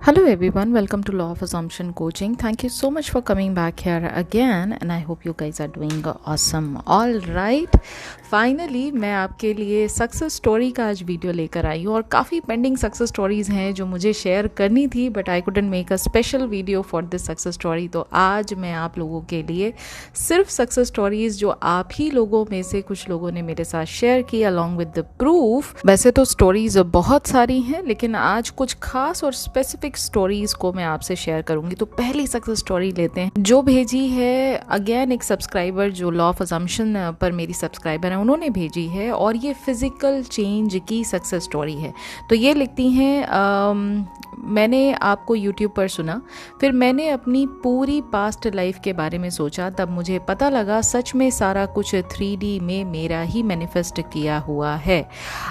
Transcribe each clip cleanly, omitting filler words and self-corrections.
Hello everyone, welcome to Law of Assumption Coaching. Thank you so much for coming back here again and I hope you guys are doing awesome. All right, finally मैं आपके लिए success story का आज video लेकर आई हूँ और काफ़ी pending success stories हैं जो मुझे शेयर करनी थी but I couldn't make a special video for this success story. तो आज मैं आप लोगों के लिए सिर्फ सक्सेस स्टोरीज़ जो आप ही लोगों में से कुछ लोगों ने मेरे साथ शेयर की अलॉन्ग विद द प्रूफ। वैसे तो स्टोरीज़ बहुत सारी हैं लेकिन आज कुछ खास और स्पेसिफिक स्टोरीज़ को मैं आपसे शेयर करूंगी। तो पहली सक्सेस स्टोरी लेते हैं जो भेजी है अगेन एक सब्सक्राइबर जो लॉ ऑफ असम्पशन पर मेरी सब्सक्राइबर है उन्होंने भेजी है और ये फिजिकल चेंज की सक्सेस स्टोरी है। तो ये लिखती हैं मैंने आपको यूट्यूब पर सुना, फिर मैंने अपनी पूरी पास्ट लाइफ के बारे में सोचा, तब मुझे पता लगा सच में सारा कुछ 3D में मेरा ही मैनिफेस्ट किया हुआ है।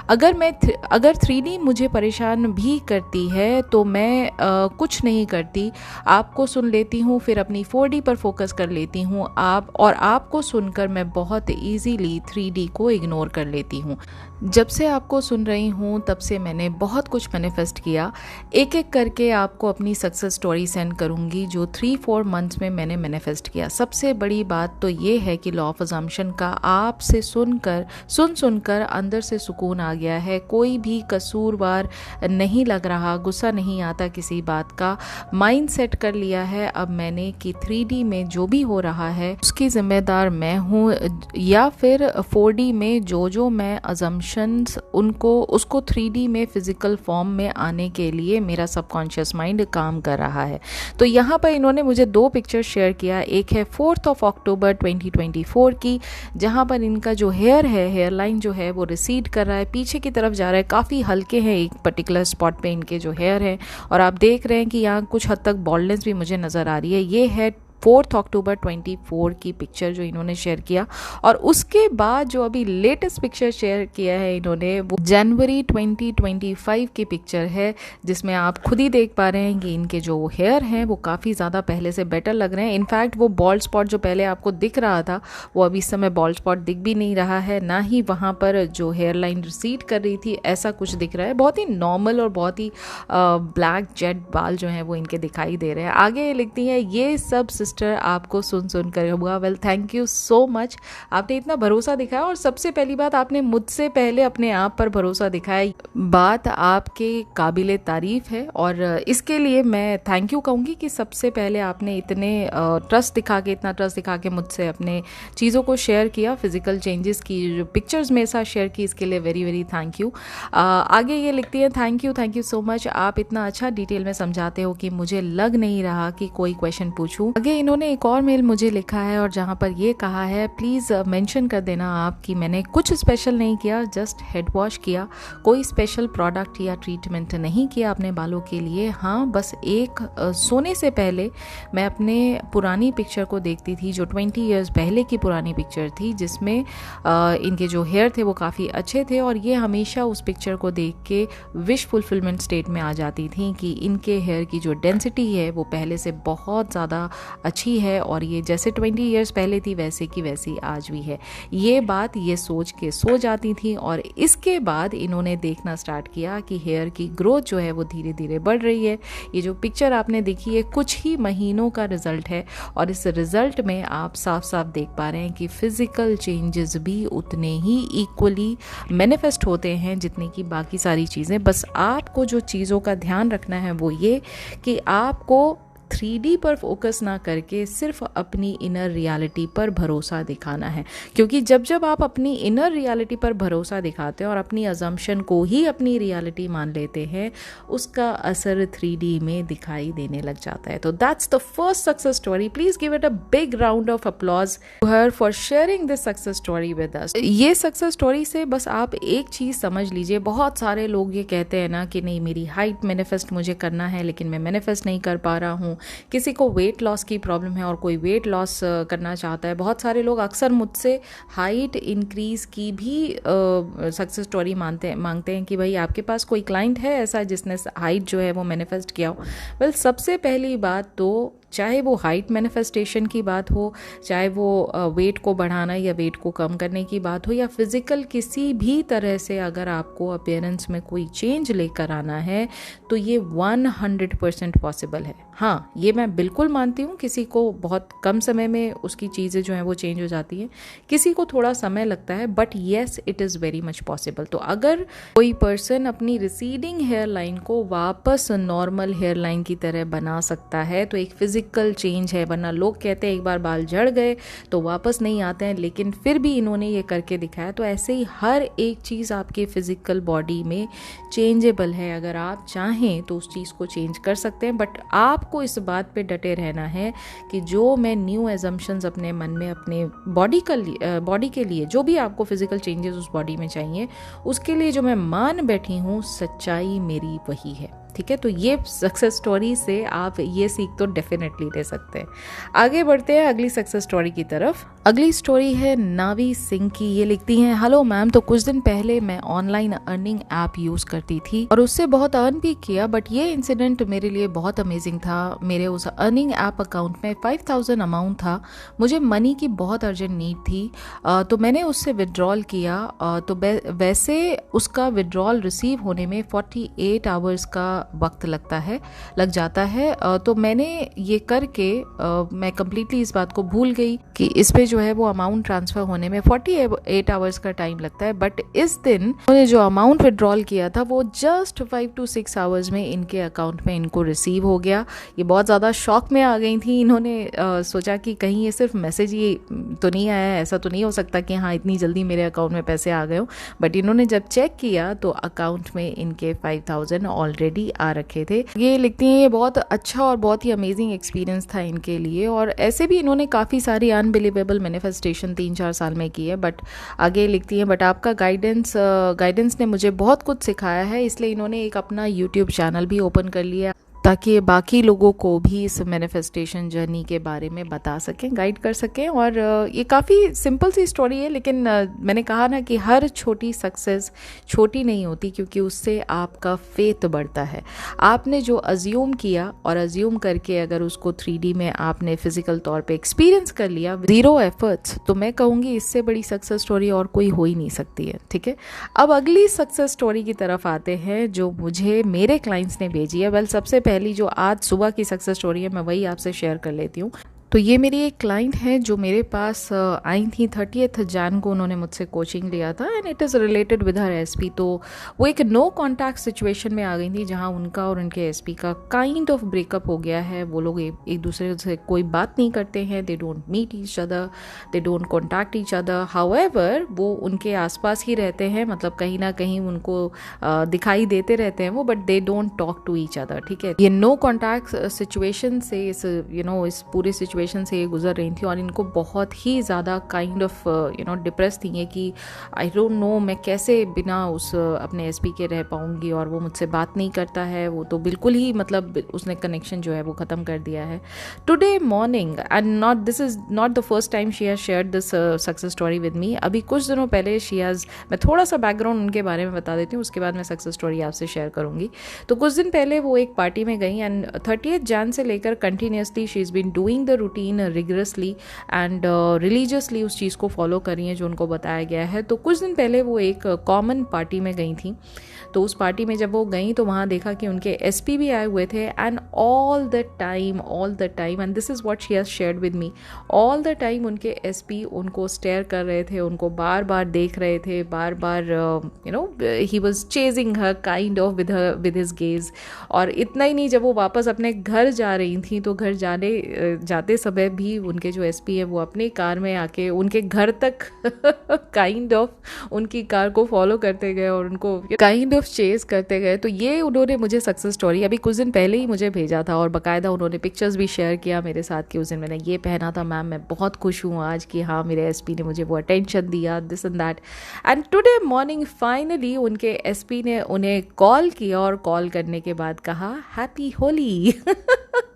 अगर 3D मुझे परेशान भी करती है तो मैं कुछ नहीं करती, आपको सुन लेती हूँ, फिर अपनी 4D पर फोकस कर लेती हूँ आपको सुनकर मैं बहुत ईजीली 3D को इग्नोर कर लेती हूँ। जब से आपको सुन रही हूँ तब से मैंने बहुत कुछ मैनिफेस्ट किया। एक एक करके आपको अपनी सक्सेस स्टोरी सेंड करूँगी जो 3-4 मंथ्स में मैंने मैनिफेस्ट किया। सबसे बड़ी बात तो ये है कि लॉ ऑफ अजम्पशन का आपसे सुनकर अंदर से सुकून आ गया है। कोई भी कसूरवार नहीं लग रहा, गुस्सा नहीं आता किसी बात का। माइंड सेट कर लिया है अब मैंने कि 3D में जो भी हो रहा है उसकी जिम्मेदार मैं हूँ, या फिर 4D में जो मैं अजम्पशन उसको 3D में फिजिकल फॉर्म में आने के लिए मेरा सबकॉन्शियस माइंड काम कर रहा है। तो यहाँ पर इन्होंने मुझे 2 पिक्चर शेयर किया। एक है 4 अक्टूबर 2024 की जहाँ पर इनका जो हेयर लाइन जो है वो रिसीड कर रहा है, पीछे की तरफ जा रहा है, काफ़ी हल्के हैं एक पर्टिकुलर स्पॉट पे इनके जो हेयर हैं और आप देख रहे हैं कि यहाँ कुछ हद तक बॉल्डनेस भी मुझे नज़र आ रही है। ये है 4 अक्टूबर 24 की पिक्चर जो इन्होंने शेयर किया। और उसके बाद जो अभी लेटेस्ट पिक्चर शेयर किया है इन्होंने वो जनवरी 2025 की पिक्चर है जिसमें आप खुद ही देख पा रहे हैं कि इनके जो हेयर हैं वो काफ़ी ज़्यादा पहले से बेटर लग रहे हैं। इनफैक्ट वो बॉल्ड स्पॉट जो पहले आपको दिख रहा था वो अभी इस समय बॉल्ड स्पॉट दिख भी नहीं रहा है, ना ही वहाँ पर जो हेयर लाइन रिसीड कर रही थी ऐसा कुछ दिख रहा है। बहुत ही नॉर्मल और बहुत ही ब्लैक जेट बाल जो हैं वो इनके दिखाई दे रहे हैं। आगे लिखती है ये सब आपको सुन कर हुआ। Well thank you so much, आपने इतना भरोसा दिखाया और सबसे पहली बात आपने मुझसे पहले अपने आप पर भरोसा दिखाया। बात आपके काबिले तारीफ है और इसके लिए मैं थैंक यू कहूँगी कि सबसे पहले आपने इतना ट्रस्ट दिखा के मुझसे अपने चीज़ों को शेयर किया। फिजिकल चेंजेस की जो पिक्चर्स मेरे साथ शेयर की इसके लिए वेरी वेरी थैंक यू। आगे ये लिखती है थैंक यू सो मच, आप इतना अच्छा डिटेल में समझाते हो कि मुझे लग नहीं रहा कि कोई क्वेश्चन पूछूं। आगे इन्होंने एक और मेल मुझे लिखा है और जहाँ पर ये कहा है प्लीज़ मेंशन कर देना आप कि मैंने कुछ स्पेशल नहीं किया, जस्ट हेड वॉश किया, कोई स्पेशल प्रोडक्ट या ट्रीटमेंट नहीं किया अपने बालों के लिए। हाँ बस एक सोने से पहले मैं अपने पुरानी पिक्चर को देखती थी जो 20 ईयर्स पहले की पुरानी पिक्चर थी जिसमें इनके जो हेयर थे वो काफ़ी अच्छे थे और ये हमेशा उस पिक्चर को देख के विश फुलफिलमेंट स्टेट में आ जाती थी कि इनके हेयर की जो डेंसिटी है वो पहले से बहुत ज़्यादा अच्छी है और ये जैसे 20 ईयर्स पहले थी वैसे की वैसी आज भी है। ये बात ये सोच के सो जाती थी और इसके बाद इन्होंने देखना स्टार्ट किया कि हेयर की ग्रोथ जो है वो धीरे धीरे बढ़ रही है। ये जो पिक्चर आपने देखी है कुछ ही महीनों का रिजल्ट है और इस रिजल्ट में आप साफ साफ देख पा रहे हैं कि फिजिकल चेंजेस भी उतने ही इक्वली मैनिफेस्ट होते हैं जितने की बाकी सारी चीज़ें। बस आपको जो चीज़ों का ध्यान रखना है वो ये कि आपको 3D पर फोकस ना करके सिर्फ अपनी इनर रियलिटी पर भरोसा दिखाना है, क्योंकि जब आप अपनी इनर रियलिटी पर भरोसा दिखाते हैं और अपनी अजम्पशन को ही अपनी रियलिटी मान लेते हैं उसका असर 3D में दिखाई देने लग जाता है। तो that's the first success story. Please give it a big round of applause to her for sharing this success story with us. ये सक्सेस स्टोरी से बस आप एक चीज समझ लीजिए, बहुत सारे लोग ये कहते हैं ना कि नहीं मेरी हाइट मैनिफेस्ट मुझे करना है लेकिन मैं मैनिफेस्ट नहीं कर पा रहा हूँ। किसी को वेट लॉस की प्रॉब्लम है और कोई वेट लॉस करना चाहता है। बहुत सारे लोग अक्सर मुझसे हाइट इंक्रीज की भी सक्सेस स्टोरी मांगते हैं कि भाई आपके पास कोई क्लाइंट है ऐसा जिसने हाइट जो है वो मैनिफेस्ट किया हो। वेल सबसे पहली बात तो चाहे वो हाइट मैनिफेस्टेशन की बात हो, चाहे वो वेट को बढ़ाना या वेट को कम करने की बात हो, या फिज़िकल किसी भी तरह से अगर आपको अपीयरेंस में कोई चेंज लेकर आना है तो ये 100% पॉसिबल है। हाँ, ये मैं बिल्कुल मानती हूँ, किसी को बहुत कम समय में उसकी चीज़ें जो हैं वो चेंज हो जाती हैं, किसी को थोड़ा समय लगता है, but yes it is very much possible. तो अगर कोई पर्सन अपनी रिसीडिंग हेयर लाइन को वापस नॉर्मल हेयर लाइन की तरह बना सकता है तो एक फिजिकल चेंज है। वरना लोग कहते हैं एक बार बाल झड़ गए तो वापस नहीं आते हैं, लेकिन फिर भी इन्होंने ये करके दिखाया। तो ऐसे ही हर एक चीज़ आपके फिजिकल बॉडी में चेंजेबल है। अगर आप चाहें तो उस चीज़ को चेंज कर सकते हैं, बट आपको इस बात पे डटे रहना है कि जो मैं न्यू एजम्पशंस अपने मन में अपने बॉडी के लिए जो भी आपको फिजिकल चेंजेस उस बॉडी में चाहिए, उसके लिए जो मैं मान बैठी हूँ, सच्चाई मेरी वही है। ठीक है, तो ये सक्सेस स्टोरी से आप ये सीख तो डेफिनेटली ले सकते हैं। आगे बढ़ते हैं अगली सक्सेस स्टोरी की तरफ। अगली स्टोरी है नावी सिंह की। ये लिखती हैं, हेलो मैम, तो कुछ दिन पहले मैं ऑनलाइन अर्निंग ऐप यूज़ करती थी और उससे बहुत अर्न भी किया, बट ये इंसिडेंट मेरे लिए बहुत अमेजिंग था। मेरे उस अर्निंग ऐप अकाउंट में 5000 अमाउंट था। मुझे मनी की बहुत अर्जेंट नीड थी, तो मैंने उससे विड्रॉल किया। तो वैसे उसका विड्रॉल रिसीव होने में 48 आवर्स का वक्त लग जाता है। तो मैंने ये करके मैं कम्प्लीटली इस बात को भूल गई कि इस पे जो है वो अमाउंट ट्रांसफ़र होने में 48 आवर्स का टाइम लगता है। बट इस दिन उन्होंने जो अमाउंट विड्रॉल किया था वो जस्ट 5 to 6 आवर्स में इनके अकाउंट में इनको रिसीव हो गया। ये बहुत ज़्यादा शॉक में आ गई थी। इन्होंने सोचा कि कहीं ये सिर्फ मैसेज ही तो नहीं आया है, ऐसा तो नहीं हो सकता कि हाँ इतनी जल्दी मेरे अकाउंट में पैसे आ गए हो। बट इन्होंने जब चेक किया तो अकाउंट में इनके 5000 ऑलरेडी आ रखे थे। ये लिखती हैं, ये बहुत अच्छा और बहुत ही अमेजिंग एक्सपीरियंस था इनके लिए, और ऐसे भी इन्होंने काफ़ी सारी अनबिलीवेबल मैनिफेस्टेशन 3-4 साल में की है। बट आगे लिखती हैं, बट आपका गाइडेंस ने मुझे बहुत कुछ सिखाया है, इसलिए इन्होंने एक अपना यूट्यूब चैनल भी ओपन कर लिया ताकि ये बाकी लोगों को भी इस मैनिफेस्टेशन जर्नी के बारे में बता सकें, गाइड कर सकें। और ये काफ़ी सिंपल सी स्टोरी है, लेकिन मैंने कहा ना कि हर छोटी सक्सेस छोटी नहीं होती, क्योंकि उससे आपका फेथ बढ़ता है। आपने जो अज्यूम किया और अज्यूम करके अगर उसको 3D में आपने फिजिकल तौर पे एक्सपीरियंस कर लिया 0 एफर्ट्स, तो मैं कहूँगी इससे बड़ी सक्सेस स्टोरी और कोई हो ही नहीं सकती है। ठीक है, अब अगली सक्सेस स्टोरी की तरफ आते हैं जो मुझे मेरे क्लाइंट्स ने भेजी है। वेल, सबसे पहली जो आज सुबह की सक्सेस स्टोरी है मैं वही आपसे शेयर कर लेती हूँ। तो ये मेरी एक क्लाइंट है जो मेरे पास आई थी 30 जैन को। उन्होंने मुझसे कोचिंग लिया था and it is related with her SP. तो वो एक नो कॉन्टैक्ट सिचुएशन में आ गई थी जहाँ उनका और उनके एसपी का काइंड ऑफ ब्रेकअप हो गया है। वो लोग एक दूसरे से कोई बात नहीं करते हैं, they don't meet each other, they don't contact each other. However वो उनके आसपास ही रहते हैं, मतलब कहीं ना कहीं उनको दिखाई देते रहते हैं वो, but they don't talk to each other. ठीक है, ये नो कॉन्टैक्ट सिचुएशन से इस पूरे सिचुएशन से ये गुजर रही थी और इनको बहुत ही ज़्यादा काइंड ऑफ डिप्रेस थी ये कि आई डोंट नो मैं कैसे बिना उस अपने एसपी के रह पाऊंगी, और वो मुझसे बात नहीं करता है। वो तो बिल्कुल ही मतलब उसने कनेक्शन जो है वो ख़त्म कर दिया है। Today morning, and this is not the first time she has shared this success story with me. अभी कुछ दिनों पहले मैं थोड़ा सा बैकग्राउंड उनके बारे में बता देती हूँ, उसके बाद मैं सक्सेस स्टोरी आपसे शेयर करूँगी। तो कुछ दिन पहले वो एक पार्टी में गई एंड 30 जैन से लेकर continuously she is been doing the routine rigorously and religiously उस चीज़ को फॉलो कर रही हैं जो उनको बताया गया है। तो कुछ दिन पहले वो एक कॉमन पार्टी में गई थी। तो उस पार्टी में जब वो गई तो वहाँ देखा कि उनके एसपी भी आए हुए थे and all the time and this is what she has shared with me, all the time उनके एसपी उनको स्टेयर कर रहे थे, उनको बार बार देख रहे थे, बार बार he was chasing her kind of with his gaze. और इतना ही नहीं, जब वो वापस अपने घर जा रही थी तो घर जाते समय भी उनके जो एसपी है वो अपनी कार में आके उनके घर तक काइंड ऑफ उनकी कार को फॉलो करते गए और उनको काइंड ऑफ चेस करते गए। तो ये उन्होंने मुझे सक्सेस स्टोरी अभी कुछ दिन पहले ही मुझे भेजा था और बाकायदा उन्होंने पिक्चर्स भी शेयर किया मेरे साथ कि उस दिन मैंने ये पहना था मैम, मैं बहुत खुश हूँ आज कि हाँ मेरे एसपी ने मुझे वो अटेंशन दिया, this and that. And today morning finally उनके एसपी ने उन्हें कॉल किया और कॉल करने के बाद कहा हैप्पी होली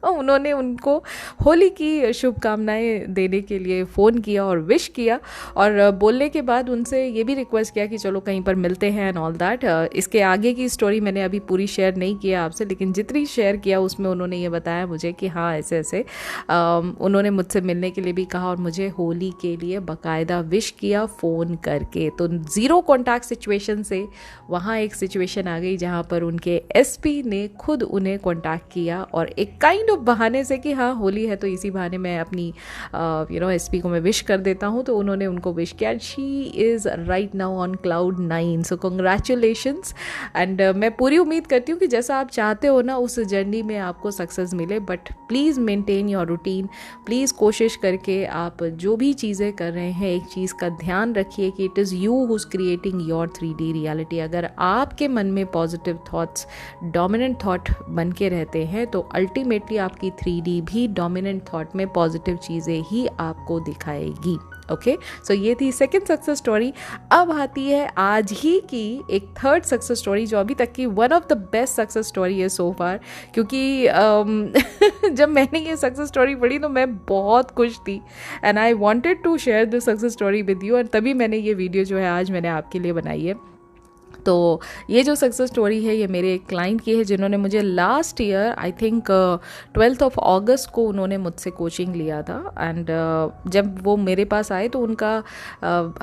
उन्होंने उनको होली की शुभकामनाएं देने के लिए फ़ोन किया और विश किया, और बोलने के बाद उनसे ये भी रिक्वेस्ट किया कि चलो कहीं पर मिलते हैं एंड ऑल दैट। इसके आगे की स्टोरी मैंने अभी पूरी शेयर नहीं किया आपसे, लेकिन जितनी शेयर किया उसमें उन्होंने ये बताया मुझे कि हाँ ऐसे ऐसे उन्होंने मुझसे मिलने के लिए भी कहा और मुझे होली के लिए बाकायदा विश किया फ़ोन करके। तो ज़ीरो कॉन्टैक्ट सिचुएशन से वहाँ एक सिचुएशन आ गई जहाँ पर उनके एसपी ने खुद उन्हें कॉन्टैक्ट किया, और एक काइंड ऑफ बहाने से कि हाँ होली है तो इसी बहाने मैं अपनी एसपी को मैं विश कर देता हूँ, तो उन्होंने उनको विश किया। She is right now on cloud 9, so congratulations. And मैं पूरी उम्मीद करती हूँ कि जैसा आप चाहते हो ना उस जर्नी में आपको सक्सेस मिले, but please maintain your routine. Please कोशिश करके आप जो भी चीज़ें कर रहे हैं एक चीज़ का ध्यान रखिए कि it is you who's creating your 3D reality. अगर आपके मन में पॉजिटिव थॉट्स डोमिनेंट थॉट बन के रहते हैं तो अल्टीमेटली आपकी 3D भी डोमिनेंट थॉट में पॉजिटिव चीज़ें ही आपको दिखाएगी। ओके, सो ये थी सेकंड सक्सेस स्टोरी। अब आती है आज ही की एक थर्ड सक्सेस स्टोरी, जो अभी तक की one of the best success story है सो फार, क्योंकि जब मैंने ये सक्सेस स्टोरी पढ़ी तो मैं बहुत खुश थी and I wanted to share this success story with you, और तभी मैंने ये वीडियो जो है आज मैंने आपके लिए बनाई है। तो ये जो सक्सेस स्टोरी है ये मेरे एक क्लाइंट की है, जिन्होंने मुझे लास्ट ईयर आई थिंक 12 अगस्त को उन्होंने मुझसे कोचिंग लिया था। एंड जब वो मेरे पास आए तो उनका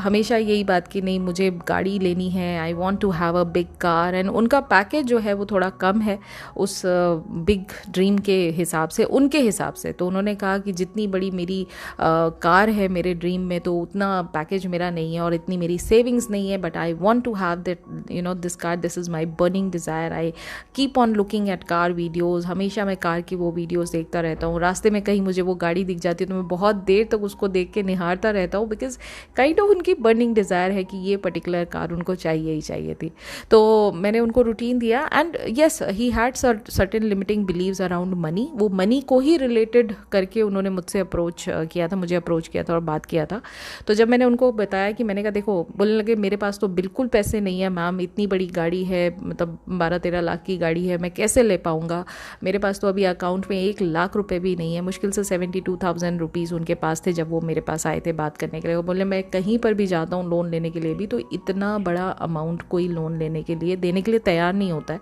हमेशा यही बात कि नहीं मुझे गाड़ी लेनी है, I want to have a big car. And उनका पैकेज जो है वो थोड़ा कम है उस बिग ड्रीम के हिसाब से, उनके हिसाब से। तो उन्होंने कहा कि जितनी बड़ी मेरी कार है मेरे ड्रीम में तो उतना पैकेज मेरा नहीं है और इतनी मेरी सेविंग्स नहीं है, but I want to have that this car, this is my burning desire. I keep on looking at car videos, हमेशा मैं कार की वो वीडियोस देखता रहता हूँ। रास्ते में कहीं मुझे वो गाड़ी दिख जाती है तो मैं बहुत देर तक उसको देख के निहारता रहता हूँ, बिकॉज काइंड ऑफ उनकी बर्निंग डिज़ायर है कि ये पर्टिकुलर कार उनको चाहिए ही चाहिए थी। तो मैंने उनको रूटीन दिया and yes he had certain limiting beliefs around money. वो मनी को ही रिलेटेड करके उन्होंने मुझसे अप्रोच किया था, मुझे अप्रोच किया था और बात किया था। तो जब मैंने उनको बताया कि मैंने कहा देखो, बोलने लगे मेरे पास तो बिल्कुल पैसे नहीं है मैम, इतनी बड़ी गाड़ी है, मतलब 12-13 लाख की गाड़ी है, मैं कैसे ले पाऊंगा, मेरे पास तो अभी अकाउंट में 1 लाख रुपए भी नहीं है। मुश्किल से 72,000 रुपीज़ उनके पास थे जब वो मेरे पास आए थे बात करने के लिए। वो बोले मैं कहीं पर भी जाता हूँ लोन लेने के लिए भी तो इतना बड़ा अमाउंट कोई लोन लेने के लिए देने के लिए तैयार नहीं होता है,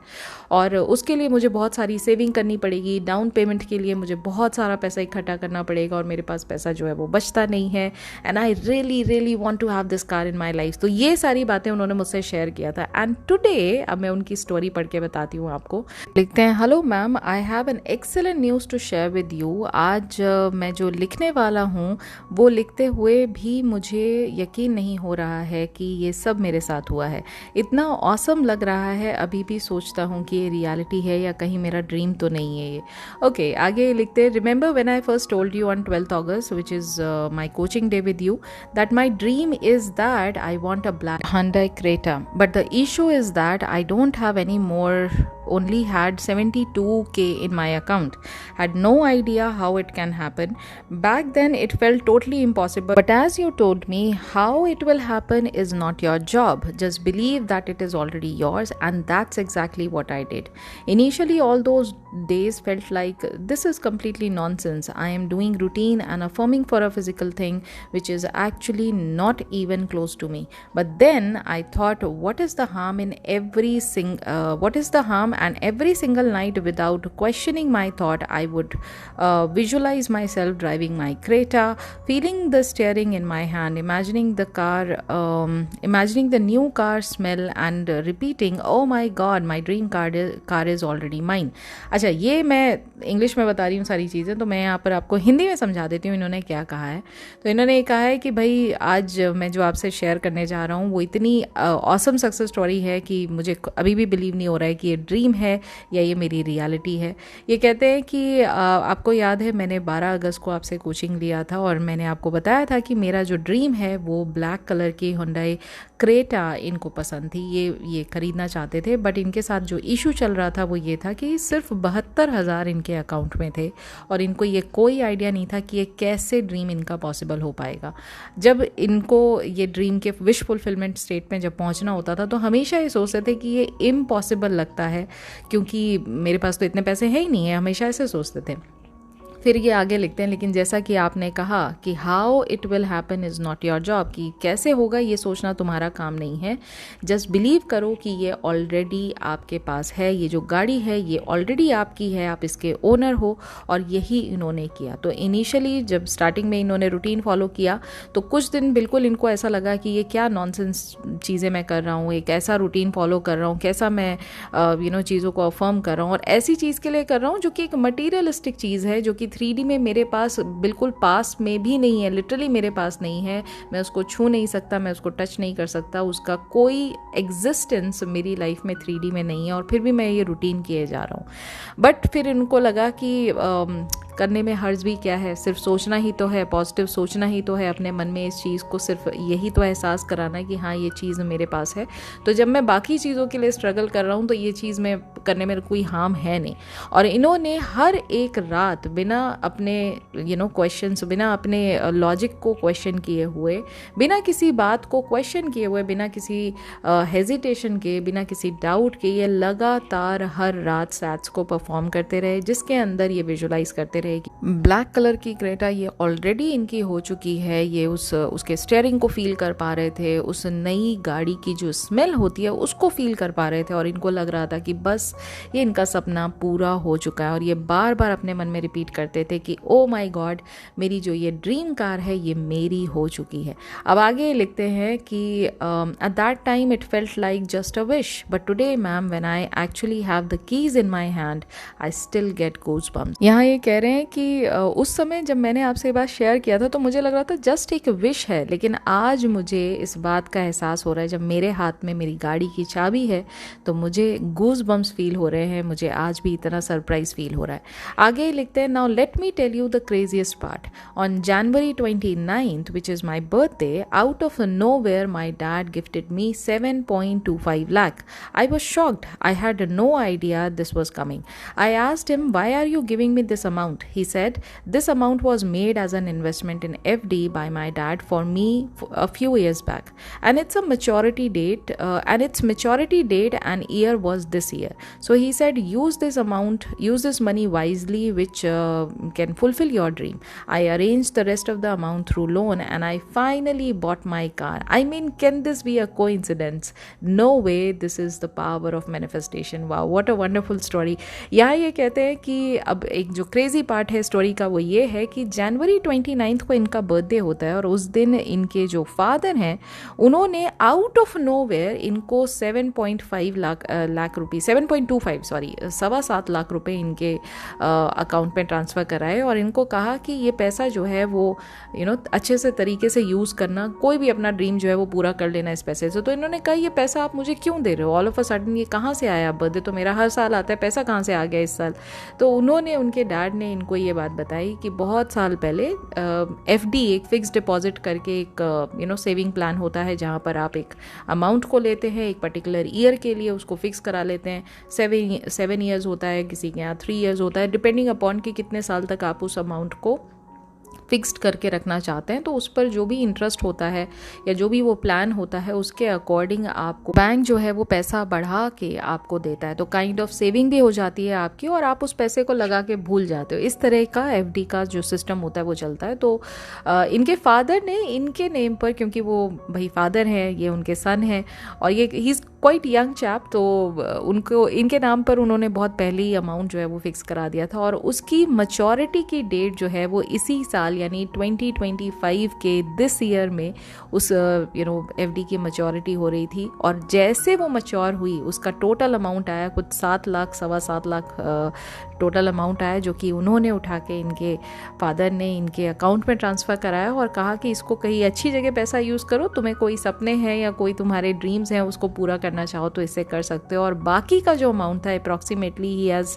और उसके लिए मुझे बहुत सारी सेविंग करनी पड़ेगी, डाउन पेमेंट के लिए मुझे बहुत सारा पैसा इकट्ठा करना पड़ेगा और मेरे पास पैसा जो है वो बचता नहीं है। And I really really want to have this car in my life. तो ये सारी बातें उन्होंने मुझसे शेयर किया था। एंड टुडे अब मैं उनकी स्टोरी पढ़ के बताती हूँ आपको। लिखते हैं, hello ma'am, I have an excellent news to share with you. आज मैं जो लिखने वाला हूँ वो लिखते हुए भी मुझे यकीन नहीं हो रहा है कि ये सब मेरे साथ हुआ है। इतना ऑसम लग रहा है, अभी भी सोचता हूँ कि ये रियलिटी है या कहीं मेरा ड्रीम तो नहीं है ये। ओके, आगे लिखते हैं, remember when I first told you on 12 August which is my coaching day with you that my dream is that I want a black Hyundai Creta, but the issue is that I don't have any more, only had 72K in my account. Had no idea how it can happen. Back then it felt totally impossible, but as you told me, how it will happen is not your job. Just believe that it is already yours, and that's exactly what I did. Initially all those days felt like this is completely nonsense. I am doing routine and affirming for a physical thing which is actually not even close to me. But then I thought, what is the harm in what is the harm? And every single night without questioning my thought, I would visualize myself driving my Creta, feeling the steering in my hand, imagining the car, imagining the new car smell and repeating, oh my god, my dream car is already mine. अच्छा, ये मैं English में बता रही हूँ सारी चीज़ें, तो मैं यहाँ पर आपको हिंदी में समझा देती हूँ इन्होंने क्या कहा है। तो इन्होंने ये कहा है कि भाई आज मैं जो आपसे शेयर करने जा रहा हूँ वो इतनी ऑसम सक्सेस स्टोरी है कि मुझे अभी भी बिलीव नहीं हो रहा है कि ये ड्रीम है या ये मेरी रियलिटी है। ये कहते हैं कि आपको याद है मैंने 12 अगस्त को आपसे कोचिंग लिया था और मैंने आपको बताया था कि मेरा जो ड्रीम है वो ब्लैक कलर की Hyundai Creta इनको पसंद थी, ये खरीदना चाहते थे। बट इनके साथ जो इशू चल रहा था वो ये था कि सिर्फ 72,000 इनके अकाउंट में थे और इनको ये कोई आइडिया नहीं था कि ये कैसे ड्रीम इनका पॉसिबल हो पाएगा। जब इनको ये ड्रीम के विश फुलफिलमेंट स्टेट में जब पहुंचना होता था तो हमेशा ये सोचते थे कि ये इम्पॉसिबल लगता है क्योंकि मेरे पास तो इतने पैसे हैं ही नहीं है, हमेशा ऐसे सोचते थे। फिर ये आगे लिखते हैं, लेकिन जैसा कि आपने कहा कि how it will happen is not your job, कि कैसे होगा ये सोचना तुम्हारा काम नहीं है। जस्ट बिलीव करो कि ये ऑलरेडी आपके पास है, ये जो गाड़ी है ये ऑलरेडी आपकी है, आप इसके ओनर हो, और यही इन्होंने किया। तो इनिशियली जब स्टार्टिंग में इन्होंने रूटीन फॉलो किया तो कुछ दिन बिल्कुल इनको ऐसा लगा कि ये क्या नॉनसेंस चीज़ें मैं कर रहा हूँ, एक ऐसा रूटीन फॉलो कर रहा हूँ, कैसा मैं चीज़ों को अफर्म कर रहा हूँ, और ऐसी चीज़ के लिए कर रहा हूँ जो कि एक मटीरियलिस्टिक चीज़ है, जो कि 3D में मेरे पास बिल्कुल पास में भी नहीं है, लिटरली मेरे पास नहीं है, मैं उसको छू नहीं सकता, मैं उसको टच नहीं कर सकता, उसका कोई एग्जिस्टेंस मेरी लाइफ में 3D में नहीं है, और फिर भी मैं ये रूटीन किए जा रहा हूँ। बट फिर इनको लगा कि करने में हर्ज भी क्या है, सिर्फ सोचना ही तो है, पॉजिटिव सोचना ही तो है अपने मन में, इस चीज़ को सिर्फ यही तो एहसास कराना कि हाँ ये चीज़ मेरे पास है, तो जब मैं बाकी चीज़ों के लिए स्ट्रगल कर रहा हूँ तो ये चीज़ में करने में कोई हार्म है नहीं। और इन्होंने हर एक रात बिना अपने क्वेश्चंस, बिना अपने लॉजिक को क्वेश्चन किए हुए, बिना किसी बात को क्वेश्चन किए हुए, बिना किसी हेजिटेशन के, बिना किसी डाउट के, ये लगातार हर रात सैट्स को परफॉर्म करते रहे, जिसके अंदर ये विजुलाइज करते रहे कि ब्लैक कलर की क्रेटा ये ऑलरेडी इनकी हो चुकी है, ये उसके स्टीयरिंग को फील कर पा रहे थे, उस नई गाड़ी की जो स्मेल होती है उसको फील कर पा रहे थे, और इनको लग रहा था कि बस ये इनका सपना पूरा हो चुका है। और ये बार बार अपने मन में रिपीट करते थे कि ओ माय गॉड, मेरी जो ये ड्रीम कार है ये मेरी हो चुकी है। अब आगे लिखते हैं कि at that time it felt like just a wish, but today ma'am when I actually have the keys in my hand I still get goosebumps. यहाँ ये कह रहे हैं कि उस समय जब मैंने आपसे ये बात शेयर किया था तो मुझे लग रहा था जस्ट एक विश है, लेकिन आज मुझे इस बात का एहसास हो रहा है, जब मेरे हाथ में मेरी गाड़ी की चाबी है तो मुझे गूज बम्स फील हो रहे हैं, मुझे आज भी इतना सरप्राइज फील हो रहा है। आगे लिखते हैं, now let me tell you the craziest part, on January 29th which is my birthday, out of nowhere my dad gifted me 7.25 lakh. I was shocked. I had no idea this was coming. I asked him, why are you giving me this amount? He said, this amount was made as an investment in FD by my dad for me a few years back, and its maturity date and year was this year. So he said, use this money wisely, which can fulfill your dream. I arranged the rest of the amount through loan and I finally bought my car. I mean, can this be a coincidence? No way, this is the power of manifestation. Wow, what a wonderful story. यहाँ ये कहते हैं कि अब एक जो crazy part है story का वो ये है कि January 29 को इनका बर्थडे होता है, और उस दिन इनके जो फादर हैं उन्होंने आउट ऑफ नोवेयर इनको 7.5 लाख रुपये 7.25 सॉरी 7.25 लाख रुपए इनके अकाउंट में ट्रांसफ़र कराए, और इनको कहा कि ये पैसा जो है वो अच्छे से तरीके से यूज़ करना, कोई भी अपना ड्रीम जो है वो पूरा कर लेना इस पैसे से। तो इन्होंने कहा, ये पैसा आप मुझे क्यों दे रहे हो ऑल ऑफ अ सडन, ये कहाँ से आया, बर्थडे तो मेरा हर साल आता है, पैसा कहाँ से आ गया इस साल। तो उनके डैड ने इनको ये बात बताई कि बहुत साल पहले FD एक फिक्स डिपॉजिट करके एक सेविंग प्लान होता है, जहाँ पर आप एक अमाउंट को लेते हैं, एक पर्टिकुलर ईयर के लिए उसको फिक्स करा लेते हैं। 7 ईयर्स होता है, किसी के यहाँ 3 ईयर्स होता है, डिपेंडिंग अपॉन कि कितने साल तक आप उस अमाउंट को फिक्स्ड करके रखना चाहते हैं। तो उस पर जो भी इंटरेस्ट होता है या जो भी वो प्लान होता है उसके अकॉर्डिंग आपको बैंक जो है वो पैसा बढ़ा के आपको देता है, तो काइंड ऑफ सेविंग भी हो जाती है आपकी, और आप उस पैसे को लगा के भूल जाते हो। इस तरह का FD का जो सिस्टम होता है वो चलता है। तो इनके फादर ने इनके नेम पर, क्योंकि वो भाई फादर हैं, ये उनके सन हैं, और ये he is quite young chap, तो उनको इनके नाम पर उन्होंने बहुत पहले ही अमाउंट जो है वो फिक्स करा दिया था, और उसकी मैच्योरिटी की डेट जो है वो इसी साल यानी 2025 के दिस ईयर में उस FD की मैच्योरिटी हो रही थी। और जैसे वो मैच्योर हुई उसका टोटल अमाउंट आया कुछ 7 लाख 7.25 लाख टोटल अमाउंट आया, जो कि उन्होंने उठा के इनके फादर ने इनके अकाउंट में ट्रांसफ़र कराया और कहा कि इसको कहीं अच्छी जगह पैसा यूज़ करो, तुम्हें कोई सपने हैं या कोई तुम्हारे ड्रीम्स हैं उसको पूरा करना चाहो तो इससे कर सकते हो। और बाकी का जो अमाउंट था approximately he has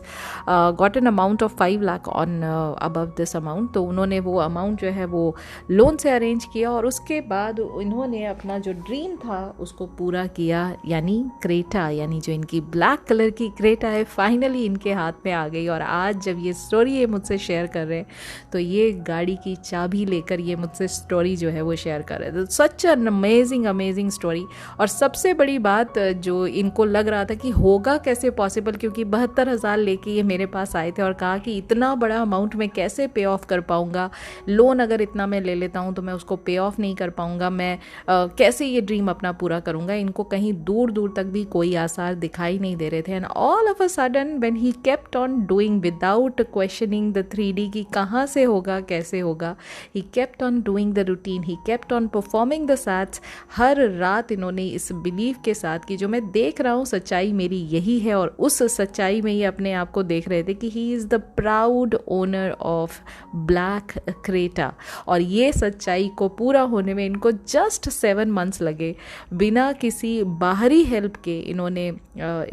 got an amount of 5 lakh on above this amount. तो उन्होंने वो अमाउंट जो है वो लोन से अरेंज किया, और उसके बाद इन्होंने अपना जो ड्रीम था उसको पूरा किया, यानी क्रेटा, यानी जो इनकी ब्लैक कलर की क्रेटा है फाइनली इनके हाथ में आ गई। और आज जब ये स्टोरी ये मुझसे शेयर कर रहे हैं तो ये गाड़ी की चाबी लेकर ये मुझसे स्टोरी जो है वो शेयर कर रहे हैं। तो सच एन अमेजिंग स्टोरी। और सबसे बड़ी बात जो इनको लग रहा था कि होगा कैसे पॉसिबल, क्योंकि 72,000 लेके ये मेरे पास आए थे और कहा कि इतना बड़ा अमाउंट मैं कैसे पे ऑफ कर पाऊँगा, लोन अगर इतना मैं ले लेता हूँ तो मैं उसको पे ऑफ नहीं कर पाऊँगा, मैं कैसे ये ड्रीम अपना पूरा करूँगा। इनको कहीं दूर दूर तक भी कोई आसार दिखाई नहीं दे रहे थे। And all of a sudden when he kept on doing without questioning the 3D की कहाँ से होगा कैसे होगा, he kept on doing the routine, he kept on performing the sets. हर रात इन्होंने इस बिलीव के साथ कि जो मैं देख रहा हूँ सच्चाई मेरी यही है, और उस सच्चाई में ही अपने आप को देख रहे थे कि he is the proud owner of black Creta. और ये सच्चाई को पूरा होने में इनको जस्ट 7 मंथ्स लगे। बिना किसी बाहरी हेल्प के इन्होंने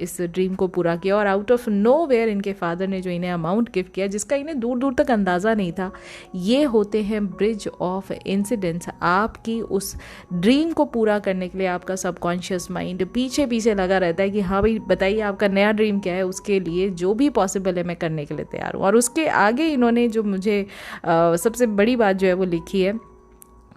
इस ड्रीम को पूरा किया। और आउट ऑफ नोवेयर इनके फादर ने जो इन्हें अमाउंट गिफ्ट किया जिसका इन्हें दूर दूर तक अंदाज़ा नहीं था, ये होते हैं ब्रिज ऑफ इंसिडेंट्स। आपकी उस ड्रीम को पूरा करने के लिए आपका सबकॉन्शियस माइंड पीछे पीछे लगा रहता है कि हाँ भाई बताइए आपका नया ड्रीम क्या है, उसके लिए जो भी पॉसिबल है मैं करने के लिए तैयार हूँ। और उसके आगे इन्होंने जो मुझे सबसे बड़ी बात जो है वो लिखी है,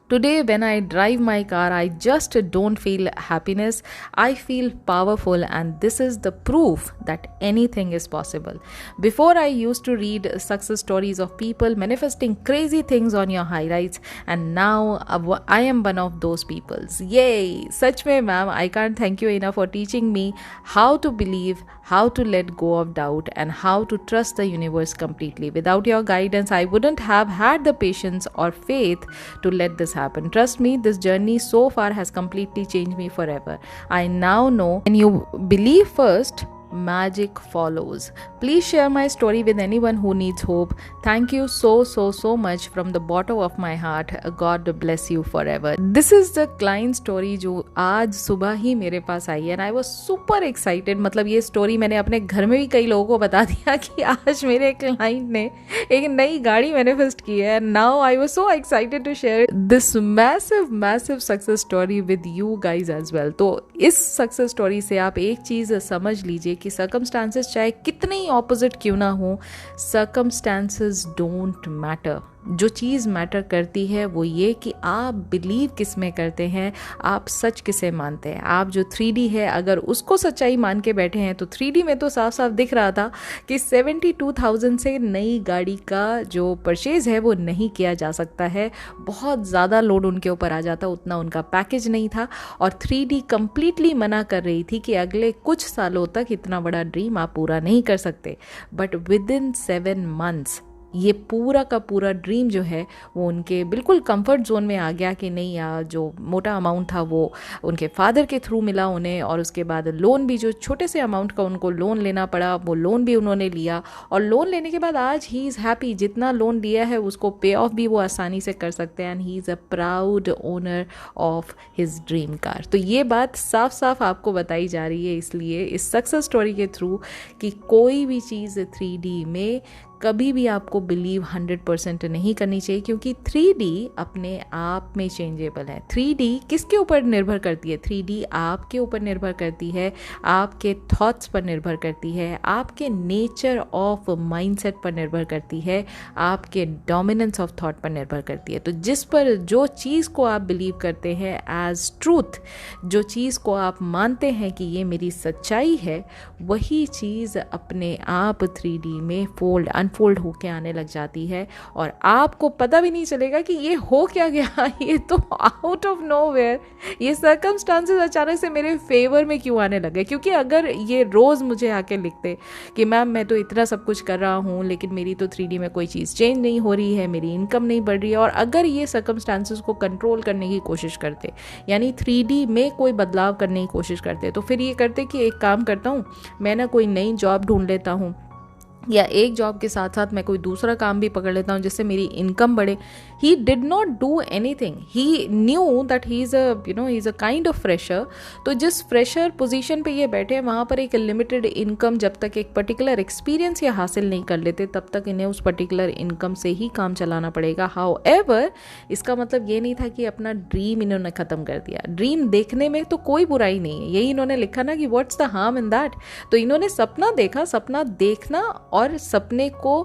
Today, when I drive my car, I just don't feel happiness. I feel powerful, and this is the proof that anything is possible. Before, I used to read success stories of people manifesting crazy things on your highlights, and now I am one of those people. Yay! Such में ma'am, I can't thank you enough for teaching me how to believe, how to let go of doubt, and how to trust the universe completely. Without your guidance, I wouldn't have had the patience or faith to let this happen. Trust me, this journey so far has completely changed me forever. I now know when you believe first, magic follows. Please share my story with anyone who needs hope. Thank you so much from the bottom of my heart. God bless you forever. This is the client story जो आज सुबह ही मेरे पास आई है, and I was super excited. मतलब ये story मैंने अपने घर में भी कई लोगों को बता दिया कि आज मेरे क्लाइंट ने एक नई गाड़ी मैनिफेस्ट की है. Now I was so excited to share this massive success story with you guys as well. तो इस सक्सेस स्टोरी से आप एक चीज़ समझ लीजिए कि सर्कमस्टांसेस चाहे कितने ही ऑपोजिट क्यों ना हो, सर्कमस्टांसेस डोंट मैटर. जो चीज़ मैटर करती है वो ये कि आप बिलीव किस में करते हैं, आप सच किसे मानते हैं. आप जो 3D है अगर उसको सच्चाई मान के बैठे हैं तो 3D में तो साफ साफ दिख रहा था कि 72,000 से नई गाड़ी का जो परचेज़ है वो नहीं किया जा सकता है. बहुत ज़्यादा लोड उनके ऊपर आ जाता, उतना उनका पैकेज नहीं था. और 3D कंप्लीटली मना कर रही थी कि अगले कुछ सालों तक इतना बड़ा ड्रीम आप पूरा नहीं कर सकते. बट विद इन 7 मंथ्स ये पूरा का पूरा ड्रीम जो है वो उनके बिल्कुल कंफर्ट जोन में आ गया कि नहीं, जो मोटा अमाउंट था वो उनके फादर के थ्रू मिला उन्हें. और उसके बाद लोन भी, जो छोटे से अमाउंट का उनको लोन लेना पड़ा, वो लोन भी उन्होंने लिया. और लोन लेने के बाद आज ही इज़ हैप्पी. जितना लोन लिया है उसको पे ऑफ भी वो आसानी से कर सकते हैं. And he is a proud owner of his dream car. तो ये बात साफ साफ आपको बताई जा रही है इसलिए इस सक्सेस स्टोरी के थ्रू कि कोई भी चीज़ 3D में कभी भी आपको बिलीव 100% नहीं करनी चाहिए, क्योंकि 3D अपने आप में चेंजेबल है. 3D किसके ऊपर निर्भर करती है? 3D आपके ऊपर निर्भर करती है, आपके थॉट्स पर निर्भर करती है, आपके नेचर ऑफ माइंडसेट पर निर्भर करती है, आपके डोमिनेंस ऑफ थॉट पर निर्भर करती है. तो जिस पर जो चीज़ को आप बिलीव करते हैं एज ट्रूथ, जो चीज़ को आप मानते हैं कि ये मेरी सच्चाई है, वही चीज़ अपने आप 3D में अनफोल्ड होके आने लग जाती है. और आपको पता भी नहीं चलेगा कि ये हो क्या गया. ये तो आउट ऑफ नोवेयर ये सर्कमस्टांसेस अचानक से मेरे फेवर में क्यों आने लगे. क्योंकि अगर ये रोज़ मुझे आके लिखते कि मैम मैं तो इतना सब कुछ कर रहा हूँ लेकिन मेरी तो 3D में कोई चीज़ चेंज नहीं हो रही है, मेरी इनकम नहीं बढ़ रही है, और अगर ये सर्कमस्टांसेस को कंट्रोल करने की कोशिश करते, यानी 3D में कोई बदलाव करने की कोशिश करते, तो फिर ये करते कि एक काम करता हूँ, मैं ना कोई नई जॉब ढूंढ लेता हूँ, या एक जॉब के साथ साथ मैं कोई दूसरा काम भी पकड़ लेता हूँ जिससे मेरी इनकम बढ़े. He did not do anything. He knew that he is a kind of fresher. तो जिस फ्रेशर पोजीशन पे ये बैठे हैं वहाँ पर एक लिमिटेड इनकम, जब तक एक पर्टिकुलर एक्सपीरियंस ये हासिल नहीं कर लेते तब तक इन्हें उस पर्टिकुलर इनकम से ही काम चलाना पड़ेगा. हाउएवर इसका मतलब ये नहीं था कि अपना ड्रीम इन्होंने ख़त्म कर दिया. ड्रीम देखने में तो कोई बुराई नहीं है, यही इन्होंने लिखा ना कि what's the harm in that. तो इन्होंने सपना देखा, सपना देखना और सपने को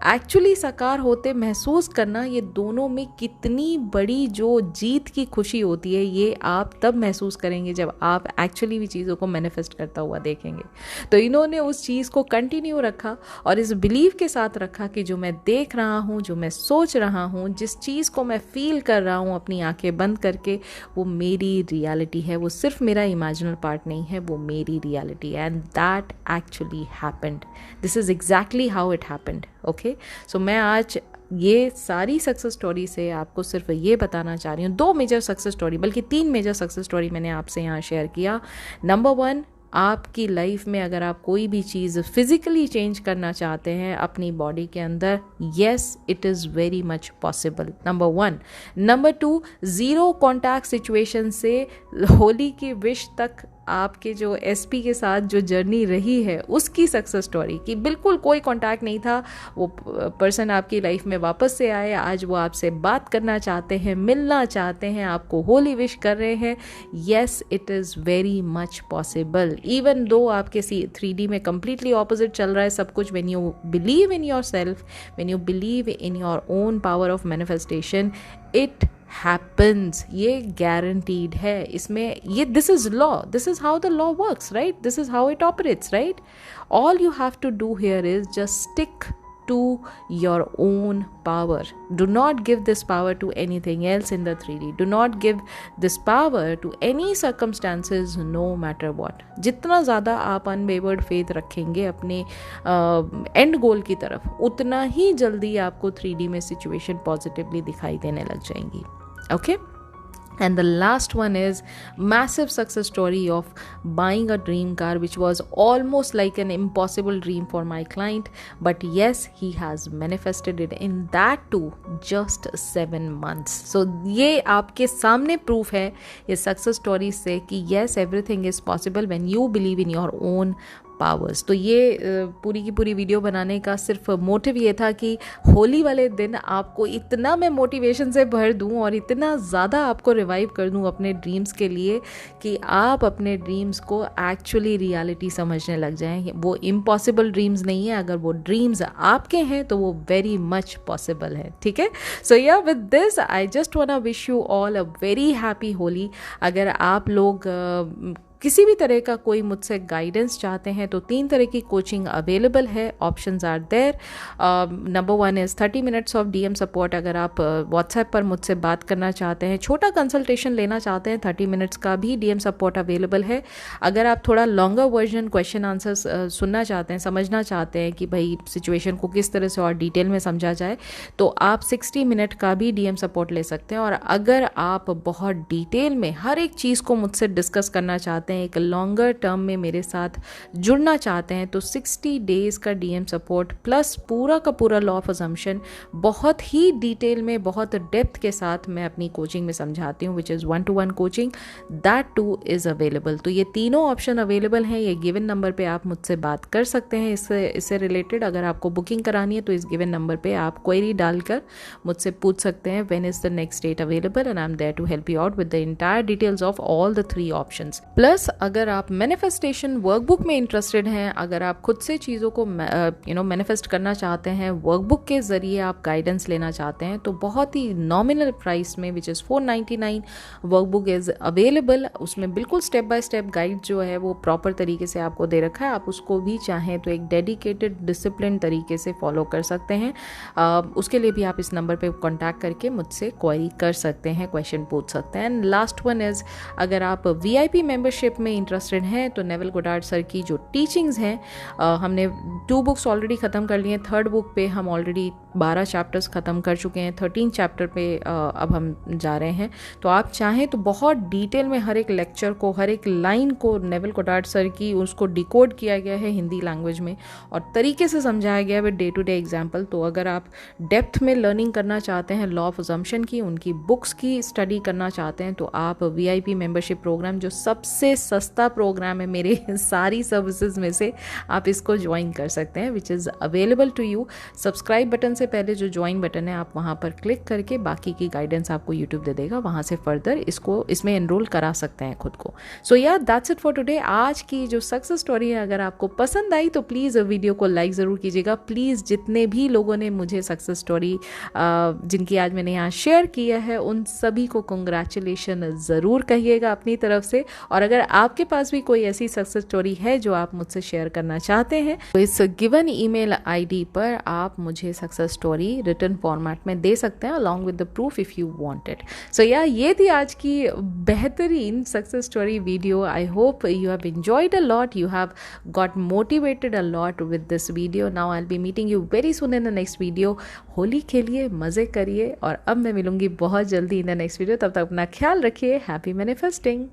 एक्चुअली साकार होते महसूस करना, ये दोनों में कितनी बड़ी जो जीत की खुशी होती है, ये आप तब महसूस करेंगे जब आप एक्चुअली भी चीज़ों को मैनिफेस्ट करता हुआ देखेंगे। तो इन्होंने उस चीज़ को कंटिन्यू रखा और इस बिलीव के साथ रखा कि जो मैं देख रहा हूँ, जो मैं सोच रहा हूँ, जिस चीज़ को मैं फील कर रहा हूँ अपनी आंखें बंद करके, वो मेरी रियलिटी है, वो सिर्फ मेरा इमेजिनल पार्ट नहीं है, वो मेरी रियलिटी है। And that actually happened, this is exactly how it happened. Okay, so मैं आज ये सारी सक्सेस स्टोरी से आपको सिर्फ ये बताना चाह रही हूँ, 2 मेजर सक्सेस स्टोरी, बल्कि 3 मेजर सक्सेस स्टोरी मैंने आपसे यहाँ शेयर किया। नंबर 1, आपकी लाइफ में अगर आप कोई भी चीज़ फिजिकली चेंज करना चाहते हैं अपनी बॉडी के अंदर, yes it is very much possible, number 1। Number 2, zero contact situation से होली की विश तक आपके जो एसपी के साथ जो जर्नी रही है उसकी सक्सेस स्टोरी, कि बिल्कुल कोई कांटेक्ट नहीं था, वो पर्सन आपकी लाइफ में वापस से आए, आज वो आपसे बात करना चाहते हैं, मिलना चाहते हैं, आपको होली विश कर रहे हैं। Yes it is very much possible, even though आपके 3D में कंप्लीटली ऑपोजिट चल रहा है सब कुछ। When you believe in your self, when you believe in your own power of manifestation, it happens, ये guaranteed है। इसमें ये this is law, this is how the law works, right? This is how it operates, right? All you have to do here is just stick to your own power. Do not give this power to anything else in the 3D. Do not give this power to any circumstances, no matter what. जितना ज़्यादा आप unwavered faith रखेंगे अपने end goal की तरफ, उतना ही जल्दी आपको 3D में situation positively दिखाई देने लग जाएंगी। Okay? And the last one is massive success story of buying a dream car, which was almost like an impossible dream for my client, but yes, he has manifested it in that too just 7 months. So ये आपके सामने proof है ये success story से कि yes, everything is possible when you believe in your own powers. तो ये पूरी की पूरी वीडियो बनाने का सिर्फ मोटिव ये था कि होली वाले दिन आपको इतना मैं मोटिवेशन से भर दूं और इतना ज़्यादा आपको रिवाइव कर दूं अपने ड्रीम्स के लिए कि आप अपने ड्रीम्स को एक्चुअली रियलिटी समझने लग जाएं। वो इम्पॉसिबल ड्रीम्स नहीं है, अगर वो ड्रीम्स आपके हैं तो वो वेरी मच पॉसिबल है। ठीक है, so yeah with this I just want to wish you all a very happy Holi. अगर आप लोग किसी भी तरह का कोई मुझसे गाइडेंस चाहते हैं तो 3 तरह की कोचिंग अवेलेबल है, options are there. Number 1 is 30 minutes of DM support. अगर आप व्हाट्सएप पर मुझसे बात करना चाहते हैं, छोटा कंसल्टेशन लेना चाहते हैं, 30 मिनट्स का भी DM सपोर्ट अवेलेबल है। अगर आप थोड़ा लॉन्गर वर्जन क्वेश्चन आंसर्स सुनना चाहते हैं, समझना चाहते हैं कि भाई सिचुएशन को किस तरह से और डिटेल में समझा जाए, तो आप 60 मिनट का भी DM सपोर्ट ले सकते हैं। और अगर आप बहुत डिटेल में हर एक चीज़ को मुझसे डिस्कस करना चाहते हैं, एक लॉन्गर टर्म में मेरे साथ जुड़ना चाहते हैं, तो 60 डेज का DM सपोर्ट प्लस पूरा का पूरा लॉ ऑफ अजम्पशन बहुत ही डिटेल में, बहुत डेप्थ के साथ मैं अपनी कोचिंग में समझाती हूँ, which is 1-to-1 coaching, that two is available. तो ये तीनों ऑप्शन अवेलेबल हैं। ये गिवन नंबर पे आप मुझसे बात कर सकते हैं इससे रिलेटेड। अगर आपको बुकिंग करानी है तो इस गिवन नंबर पे आप क्वेरी डालकर मुझसे पूछ सकते हैं when is the next date available, and I am there to help you out with the entire details of all the 3 options. Plus अगर आप मैनिफेस्टेशन वर्कबुक में इंटरेस्टेड हैं, अगर आप खुद से चीज़ों को मैनिफेस्ट करना चाहते हैं, वर्कबुक के ज़रिए आप गाइडेंस लेना चाहते हैं, तो बहुत ही नॉमिनल प्राइस में which is 499 workbook is available. उसमें बिल्कुल स्टेप बाय स्टेप गाइड जो है वो प्रॉपर तरीके से आपको दे रखा है। आप उसको भी चाहें तो एक डेडिकेटेड डिसिप्लिन तरीके से फॉलो कर सकते हैं। उसके लिए भी आप इस नंबर पे कांटेक्ट करके मुझसे क्वेरी कर सकते हैं, क्वेश्चन पूछ सकते हैं। एंड लास्ट वन इज़, अगर आप VIP मेंबरशिप में इंटरेस्टेड हैं तो नेविल गोडार्ड सर की जो टीचिंग्स हैं, हमने 2 बुक्स ऑलरेडी ख़त्म कर लिए हैं। 3rd बुक पे हम ऑलरेडी 12 चैप्टर्स ख़त्म कर चुके हैं, 13 चैप्टर पे अब हम जा रहे हैं। तो आप चाहें तो बहुत डिटेल में हर एक लेक्चर को, हर एक लाइन को नेविल गोडार्ड सर की उसको डिकोड किया गया है हिंदी लैंग्वेज में और तरीके से समझाया गया है with day to day example. तो अगर आप डेप्थ में लर्निंग करना चाहते हैं लॉ ऑफ अजम्पशन की, उनकी बुक्स की स्टडी करना चाहते हैं, तो आप VIP मेंबरशिप प्रोग्राम जो सबसे सस्ता प्रोग्राम है, मेरे सारी सर्विसेज में से आप इसको ज्वाइन कर सकते हैं, which is available to you. Subscribe button से पहले जो ज्वाइन बटन है आप वहाँ पर क्लिक करके बाकी की गाइडेंस आपको यूट्यूब दे देगा, वहाँ से फर्दर इसमें एनरोल करा सकते हैं खुद को। सो या दैट्स इट फॉर टुडे। आज की जो सक्सेस स्टोरी है अगर आपको पसंद आई तो प्लीज़ वीडियो को लाइक ज़रूर कीजिएगा। प्लीज़ जितने भी लोगों ने मुझे सक्सेस स्टोरी जिनकी आज मैंने यहाँ शेयर किया है उन सभी को कंग्रेचुलेशन ज़रूर कहिएगा अपनी तरफ से। और अगर आपके पास भी कोई ऐसी सक्सेस स्टोरी है जो आप मुझसे शेयर करना चाहते हैं तो इस गिवन ईमेल आईडी पर आप मुझे सक्सेस स्टोरी रिटन फॉर्मेट में दे सकते हैं along with the proof if you want it. So या ये थी आज की बेहतरीन success story video. I hope you have enjoyed a lot, you have got motivated a lot with this video. Now I'll be meeting you very soon in the next video. Holi खेलिए, मज़े करिए और अब मैं मिलूंगी बहुत जल्दी in the next video। तब तक अपना ख्याल रखिए। Happy manifesting.